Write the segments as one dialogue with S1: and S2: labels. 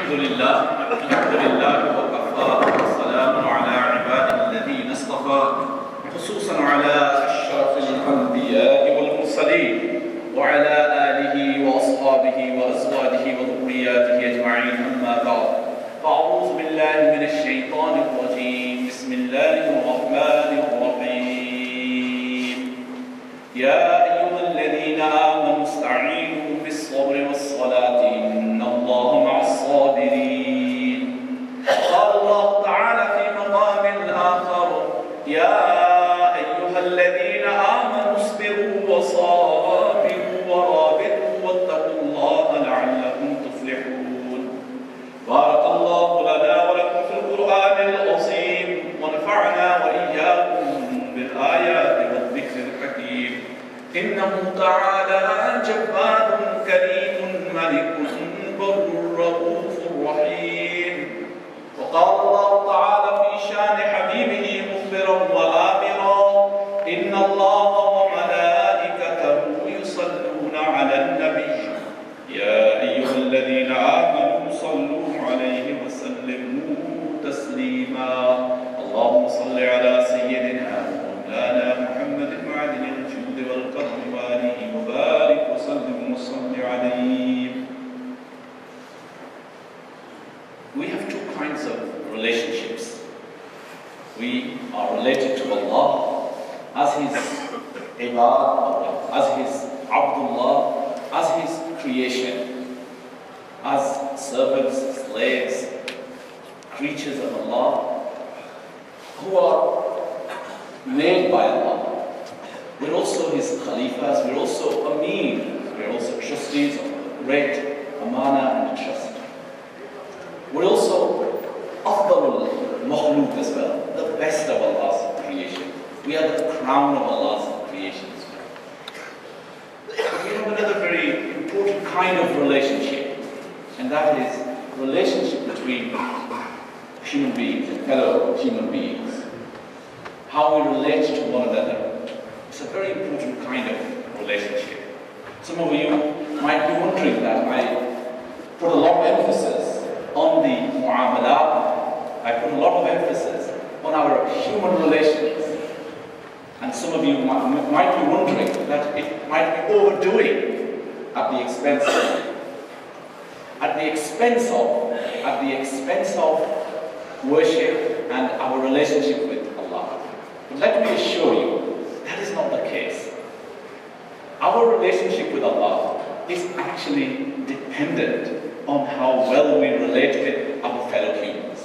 S1: الحمد لله وكفى والسلام على عباده الذين اصطفى خصوصا على أشرف الأنبياء والمرسلين وعلى آله وأصحابه وأزواجه وذرياته أجمعين أما بعد فأعوذ بالله من الشيطان الرجيم بسم الله الرحمن الرحيم يا أيها الذين آمنوا استعينوا بالصبر والصلاة إن الله مع الصابرين قال الله تعالى في مقام آخر يا أيها الذين آمنوا اصبروا وصابروا ورابطوا واتقوا الله لعلكم تفلحون بارك الله لنا ولكم في القرآن العظيم ونفعنا وإياكم بالآيات والذكر الحكيم إنه تعالى جبار كريم ملك بر رؤوف رحيم وقال الله تعالى في شان حبيبه مخبرا وآمرا إن الله وملائكته يصلون على النبي يا أيها الذين آمنوا صلوا عليه وسلموا تسليما اللهم صل على سيدنا مولانا محمد معدن الجود والكرم وآله وبارك وسلم وصل عليه. We have two kinds of relationships. We are related to Allah as His Ibad, as His Abdullah, as His creation, as servants, slaves, creatures of Allah, who are made by Allah. We're also His Khalifas, we're also Ameen, we're also trustees of great amana and trust. We're also Afdalul Makhluk as well, the best of Allah's creation. We are the crown of Allah's creation as well. We have another very important kind of relationship, and that is relationship between human beings and fellow human beings. How we relate to one another. It's a very important kind of relationship. Some of you might be wondering that I put a lot of emphasis on the mu'amalat. I put a lot of emphasis on our human relations. And some of you might be wondering that it might be overdoing at the expense of worship and our relationship with Allah. But let me assure you, that is not the case. Our relationship with Allah is actually dependent on how well we relate with our fellow humans.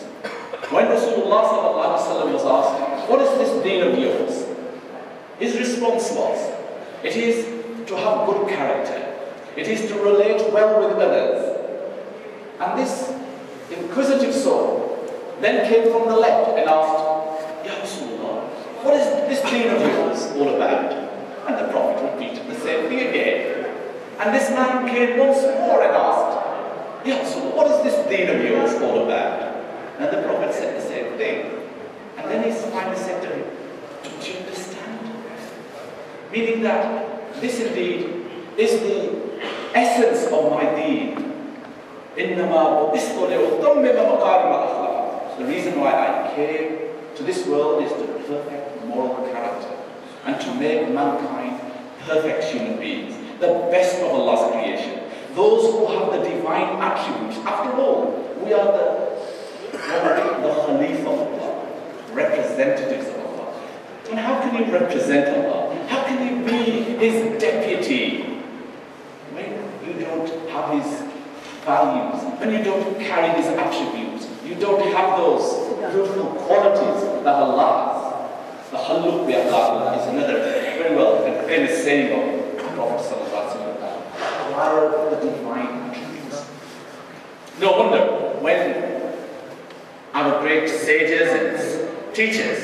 S1: When Rasulullah was asked, what is this deen of yours? His response was, it is to have good character. It is to relate well with others. And this inquisitive soul then came from the left and asked, Ya Rasulullah, what is this deen of yours all about? And the Prophet repeated the same thing again. And this man came once more and asked, Ya Rasulullah, what is this deen of yours all about? And the Prophet said the same thing. And then he finally said to him, don't you understand? Meaning that this indeed is the essence of my deen. The reason why I came to this world is to perfect moral character and to make mankind perfect human beings, the best of Allah's creation, those who have the divine attributes. After all, we are the Khalif of Allah, representatives of Allah. And how can you represent Allah? How can you be His deputy when you don't have His values, when you don't carry His attributes, you don't have those beautiful qualities that Allah has? The Khalluq bi Allah is another very well and famous saying of the Prophet acquire the divine attributes. No wonder when our great sages and teachers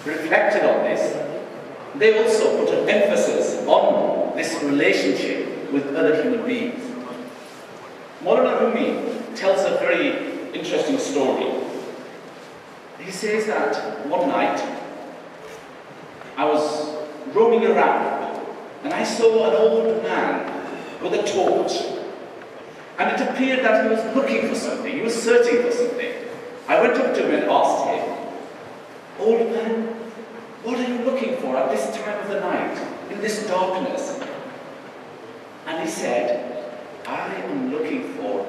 S1: reflected on this, they also put an emphasis on this relationship with other human beings. Maulana Rumi tells a very interesting story. He says that one night I was roaming around and I saw an old man with a torch. And it appeared that he was looking for something, he was searching for something. I went up to him and asked him, "Old man, what are you looking for at this time of the night, in this darkness?" And he said, "I am looking for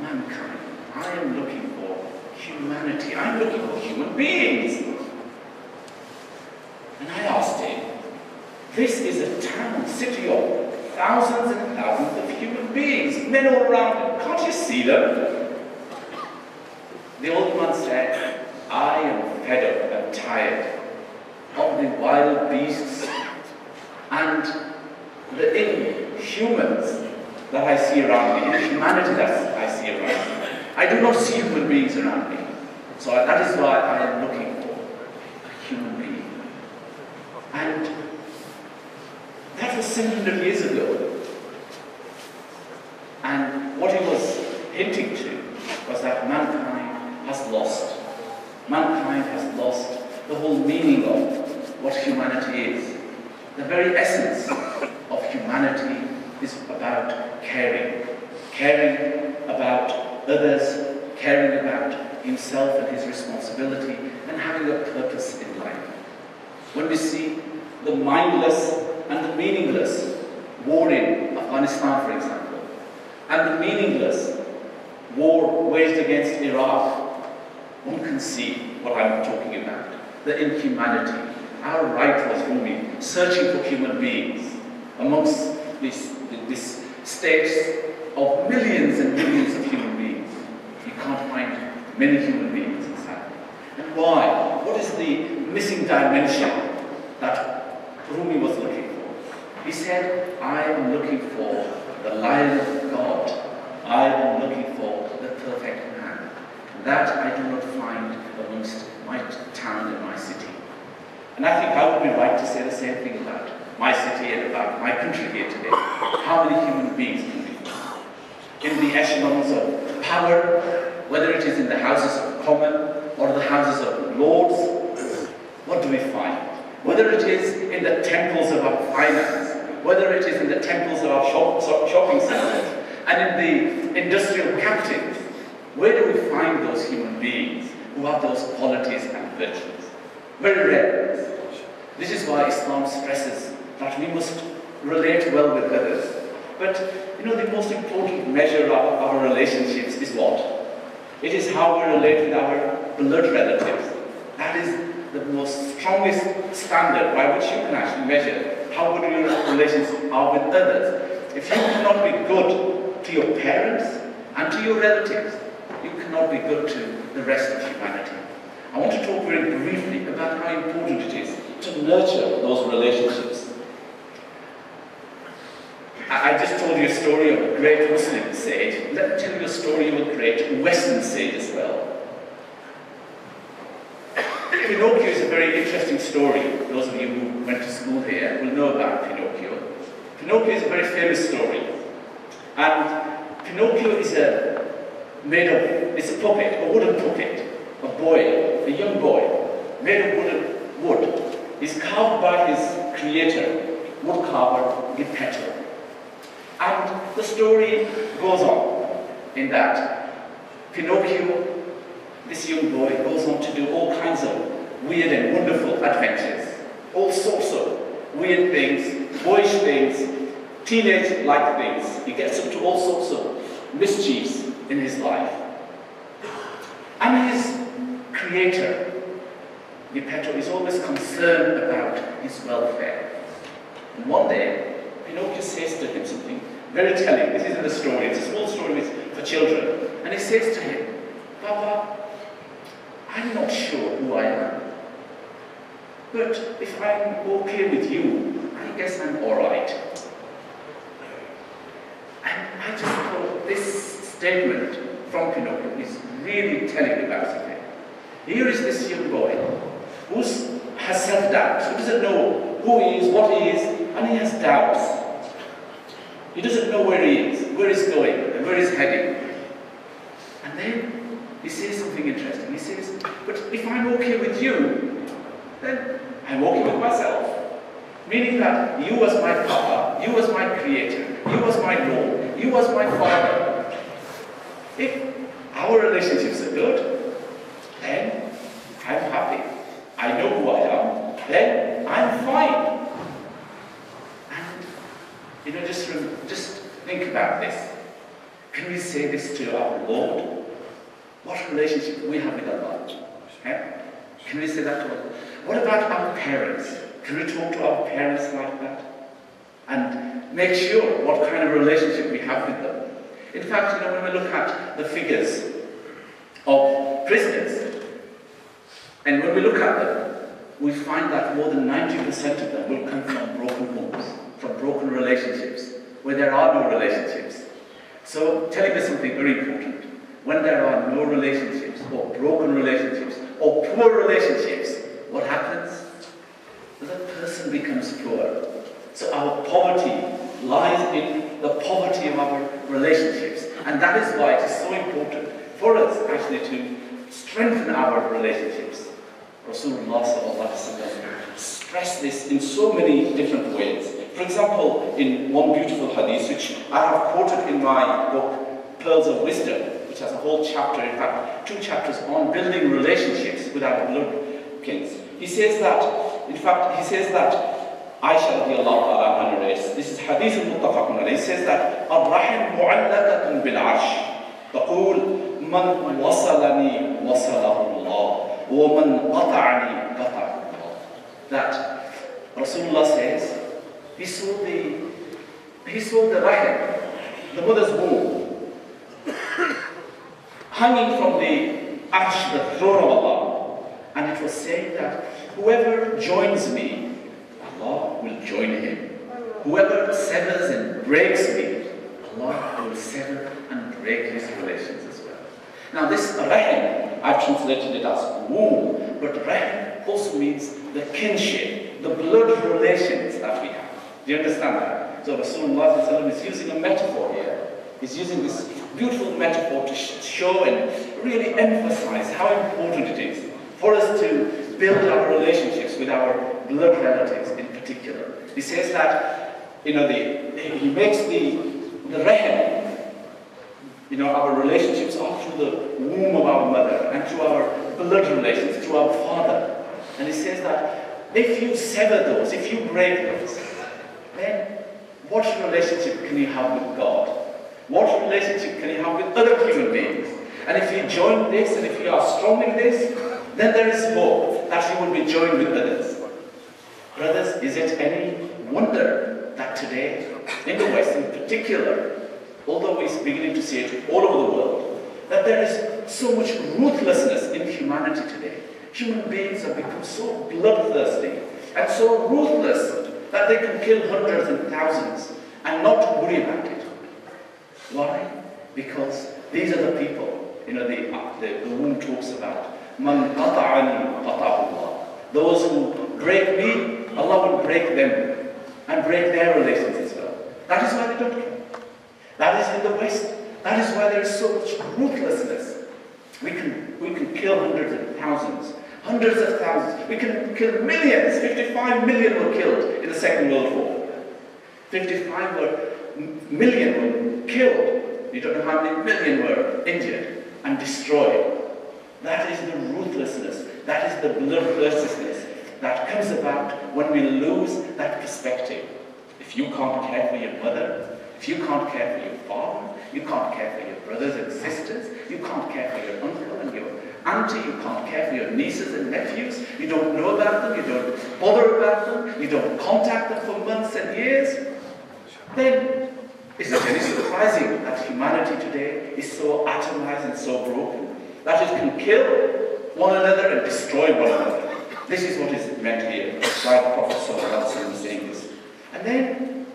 S1: mankind. I am looking for humanity. I'm looking for human beings." And I asked him, "This is a town, city of thousands and thousands of human beings, men all around. Can't you see them?" The old man said, "I am fed up and tired of the wild beasts and the inhumans that I see around me, the humanity that I see around me. I do not see human beings around me. So that is why I am looking for a human being." And that was 700 years ago. And what he was hinting to was that mankind has lost. Mankind has lost the whole meaning of what humanity is. The very essence of humanity is about caring. Caring about others, caring about himself and his responsibility, and having a purpose in life. When we see the mindless and the meaningless war in Afghanistan, for example, and the meaningless war waged against Iraq, one can see what I'm talking about. The inhumanity. Our right was Rumi, searching for human beings amongst this states of millions and millions of human beings. You can't find many human beings inside. And why? What is the missing dimension that Rumi was looking for? He said, "I am looking for the Lion of God. I am looking for the perfect man. That I do not find amongst my town and my city." And I think I would be right to say the same thing about my city and about my country here today. How many human beings can we find? In the echelons of power, whether it is in the Houses of Commons or the Houses of Lords, what do we find? Whether it is in the temples of our finance, whether it is in the temples of our shopping centres, and in the industrial capitals, where do we find those human beings who have those qualities and virtues? Very rare. This is why Islam stresses that we must relate well with others. But, the most important measure of our relationships is what? It is how we relate with our blood relatives. That is the most strongest standard by which you can actually measure how good your relations are with others. If you cannot be good to your parents and to your relatives, you cannot be good to the rest of humanity. I want to talk very briefly about how important it is to nurture those relationships. I just told you a story of a great Muslim sage. Let me tell you a story of a great Western sage as well. Pinocchio is a very interesting story. Those of you who went to school here will know about Pinocchio. Pinocchio is a very famous story. And Pinocchio is it's a puppet, a wooden puppet, a boy, a young boy, made of wood. He's carved by his creator, woodcarver Geppetto. And the story goes on in that Pinocchio, this young boy, goes on to do all kinds of weird and wonderful adventures. All sorts of weird things, boyish things, teenage-like things. He gets up to all sorts of mischiefs in his life. And his creator, Geppetto, is always concerned about his welfare. And one day, Pinocchio says to him something very telling. This is in the story. It's a small story for children. And he says to him, "Papa, I'm not sure who I am. But if I'm okay with you, I guess I'm all right." And I just thought this statement from Pinocchio is really telling about something. Here is this young boy who has self-doubts, who doesn't know who he is, what he is, and he has doubts. He doesn't know where he is, where he's going, and where he's heading. And then he says something interesting. He says, "But if I'm okay with you, then I'm okay with myself." Meaning that you as my papa, you as my creator, you as my Lord, you as my father, our relationships are good, then I'm happy. I know who I am, then I'm fine. And just think about this. Can we say this to our Lord? What relationship we have with Allah? Yeah? Can we say that to Allah? What about our parents? Can we talk to our parents like that? And make sure what kind of relationship we have with them. In fact, when we look at the figures of prisoners, and when we look at them, we find that more than 90% of them will come from broken homes, from broken relationships, where there are no relationships. So, telling us something very important. When there are no relationships, or broken relationships, or poor relationships, what happens? The person becomes poor. So our poverty lies in the poverty of our relationships. And that is why it is so important for us actually to strengthen our relationships. Rasulullah stressed this in so many different ways. For example, in one beautiful hadith, which I have quoted in my book, Pearls of Wisdom, which has a whole chapter, in fact, 2 chapters on building relationships with our blood kings. He says that, in fact, he says that, Aisha radiallahu ta'ala narrates, this is hadith al-muttafaqun alayh, he says that, الرحم معلقة بالعرش تقول من وصلني وصله الله ومن قطعني قطعه الله. That Rasulullah says, he saw the rahim, the mother's womb, hanging from the arsh, the throne of Allah, and it was saying that whoever joins me, Allah will join him. Whoever severs and breaks me, Allah will sever and break his relations as well. Now this rahim, I've translated it as womb, but rahim also means the kinship, the blood relations that we have. Do you understand that? So Rasulullah is using a metaphor here. He's using this beautiful metaphor to show and really emphasize how important it is for us to build our relationships with our blood relatives in particular. He says that, he makes the rahim, our relationships are through the womb of our mother and through our blood relations, through our father. And he says that if you sever those, if you break those, then what relationship can you have with God? What relationship can you have with other human beings? And if you join this, and if you are strong in this, then there is hope that you will be joined with others. Brothers, is it any wonder that today, in the West in particular, although we're beginning to see it all over the world, that there is so much ruthlessness in humanity today. Human beings have become so bloodthirsty and so ruthless that they can kill hundreds and thousands and not worry about it. Why? Because these are the people, the womb talks about. Man qata'ani qata'ahu Allah. Those who break me, Allah will break them and break their relations as well. That is why they don't care. That is in the West. That is why there is so much ruthlessness. We can kill hundreds of thousands. Hundreds of thousands. We can kill millions. 55 million were killed in the Second World War. 55 million were killed. You don't know how many million were injured and destroyed. That is the ruthlessness. That is the bloodthirstiness that comes about when we lose that perspective. If you can't care for your mother, if you can't care for your father, you can't care for your brothers and sisters, you can't care for your uncle and your auntie, you can't care for your nieces and nephews, you don't know about them, you don't bother about them, you don't contact them for months and years, then is it any surprising that humanity today is so atomized and so broken that it can kill one another and destroy one another? This is what is meant here by the Prophet ﷺ saying this. And then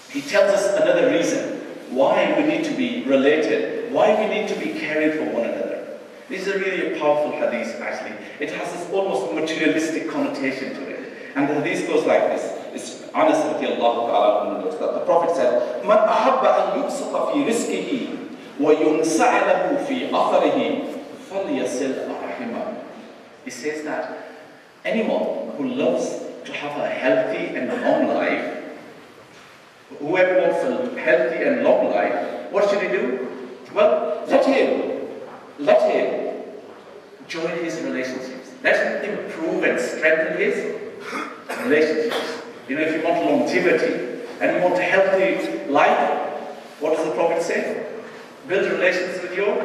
S1: he tells us another reason why we need to be related, why we need to be caring for one another. This is a really powerful hadith actually. It has this almost materialistic connotation to it. And the hadith goes like this. It's Anas radiallahu ta'ala anhu, that the Prophet said, "Man ahabba an yubsata fi rizqihi wa yunsa'a lahu fi atharihi falyasil arhimah." He says that anyone who loves to have a healthy and long life, whoever wants a healthy and long life, what should he do? Well, let him let him join his relationships. Let him improve and strengthen his relationships. You know, if you want longevity and you want a healthy life, what does the Prophet say? Build relations with your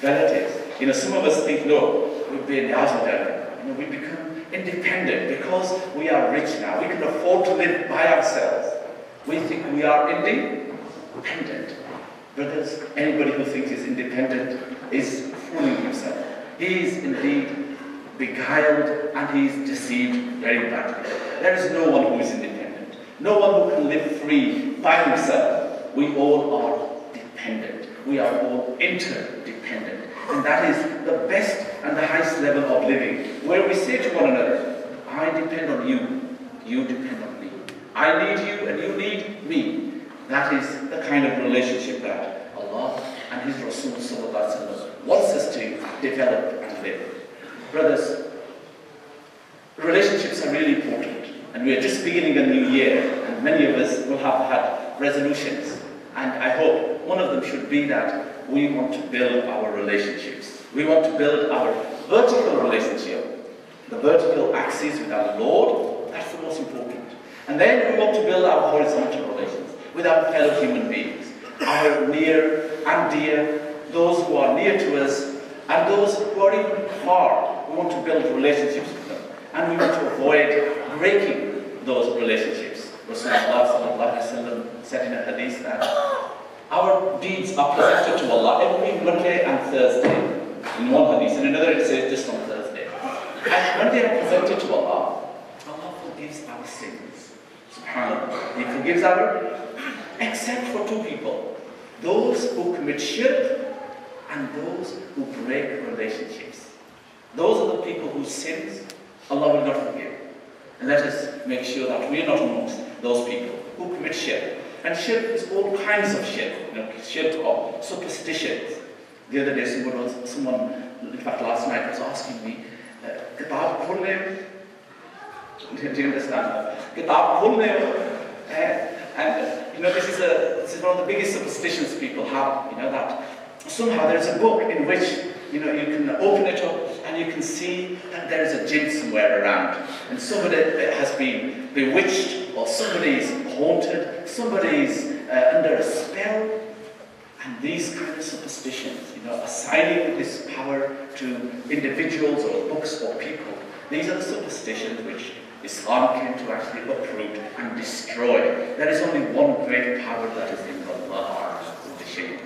S1: relatives. You know, some of us think, no, we've been al-azhari. You know, we become independent because we are rich now. We can afford to live by ourselves. We think we are independent. Brothers, anybody who thinks he's independent is fooling himself. He is indeed beguiled and he is deceived very badly. There is no one who is independent. No one who can live free by himself. We all are dependent. We are all interdependent. And that is the best and the highest level of living, where we say to one another, I depend on you, you depend on me. I need you and you need me. That is the kind of relationship that Allah and His Rasul wants us to develop and live. Brothers, relationships are really important, and we are just beginning a new year, and many of us will have had resolutions, and I hope one of them should be that we want to build our relationships. We want to build our vertical relationship, the vertical axis with our Lord. That's the most important. And then we want to build our horizontal relations with our fellow human beings, our near and dear, those who are near to us, and those who are even far. We want to build relationships with them, and we want to avoid breaking those relationships. Rasulullah said in a hadith that our deeds are presented to Allah every Monday and Thursday. In one hadith, in another it says just on Thursday. And when they are presented to Allah, Allah forgives our sins. SubhanAllah. He forgives our, except for two people. Those who commit shirk and those who break relationships. Those are the people whose sins Allah will not forgive. And let us make sure that we are not amongst those people who commit shirk. And shirk is all kinds of shirk. You know, shirk of superstitions. The other day someone, in fact last night, was asking me, Kitab khulne, do you understand? Kitab khulne, and you know, this is one of the biggest superstitions people have, you know, that somehow there's a book in which, you know, you can open it up and you can see that there is a jinn somewhere around, and somebody has been bewitched, or somebody's haunted, somebody's under a spell, and these kind of superstitions, you know, assigning this power to individuals or books or people. These are the superstitions which Islam came to actually uproot and destroy. There is only one great power, that is in Allah, the Shaykh.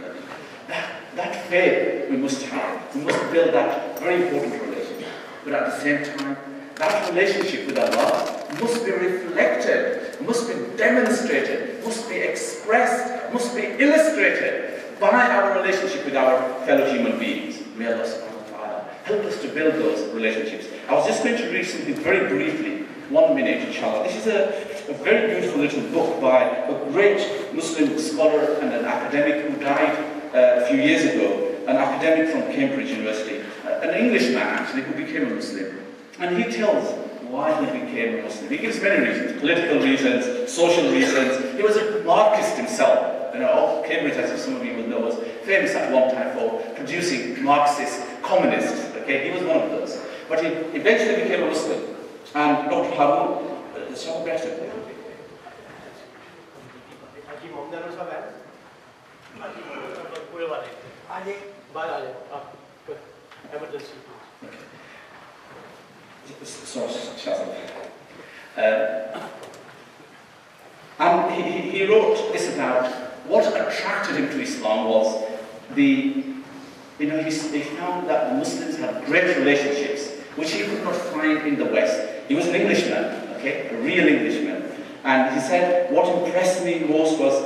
S1: That faith we must have. We must build that very important relationship. But at the same time, that relationship with Allah must be reflected, must be demonstrated, must be expressed, must be illustrated by our relationship with our fellow human beings. May Allah subhanahu wa ta'ala help us to build those relationships. I was just going to read something very briefly, 1 minute inshallah. This is a very beautiful little book by a great Muslim scholar and an academic who died a few years ago, an academic from Cambridge University, an Englishman actually, who became a Muslim. And he tells why he became a Muslim. He gives many reasons: political reasons, social reasons. He was a Marxist himself. You know, Cambridge, as some of you will know, was famous at one time for producing Marxist communists. Okay, he was one of those. But he eventually became a Muslim. And Dr. Harun, shall we better? And he wrote this about what attracted him to Islam was he found that the Muslims had great relationships, which he could not find in the West. He was an Englishman, okay, a real Englishman. And he said, what impressed me most was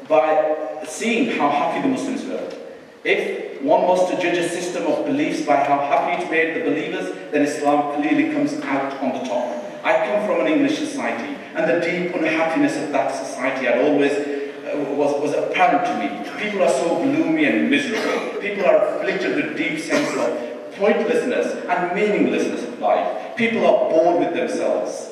S1: by seeing how happy the Muslims were. If one was to judge a system of beliefs by how happy it made the believers, then Islam clearly comes out on the top. I come from an English society, and the deep unhappiness of that society had always was apparent to me. People are so gloomy and miserable. People are afflicted with deep sense of pointlessness and meaninglessness of life. People are bored with themselves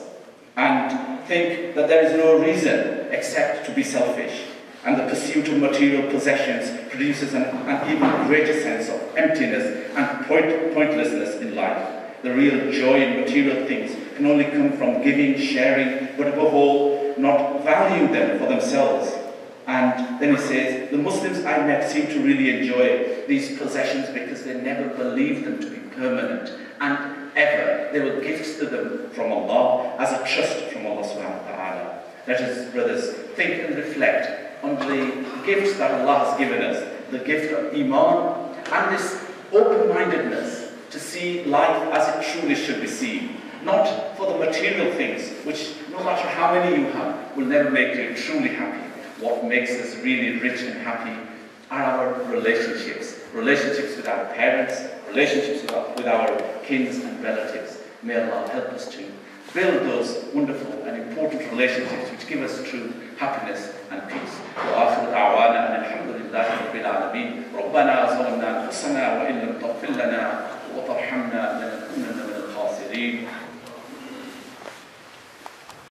S1: and think that there is no reason except to be selfish. And the pursuit of material possessions produces an even greater sense of emptiness and pointlessness in life. The real joy in material things can only come from giving, sharing, but above all, not valuing them for themselves. And then he says, the Muslims I met seem to really enjoy these possessions because they never believed them to be permanent. And ever, they were gifts to them from Allah, as a trust from Allah subhanahu wa ta'ala. Let us, brothers, think and reflect on the gifts that Allah has given us, the gift of Iman, and this open-mindedness to see life as it truly should be seen. Not for the material things, which no matter how many you have, will never make you truly happy. What makes us really rich and happy are our relationships. Relationships with our parents, relationships with our kins and relatives. May Allah help us to build those wonderful and important relationships which give us true happiness and peace. وآخر دعوانا أن الحمد لله رب العالمين. ربنا ظلمنا أنفسنا وإن لم تغفر لنا وترحمنا لنكونن من الخاسرين.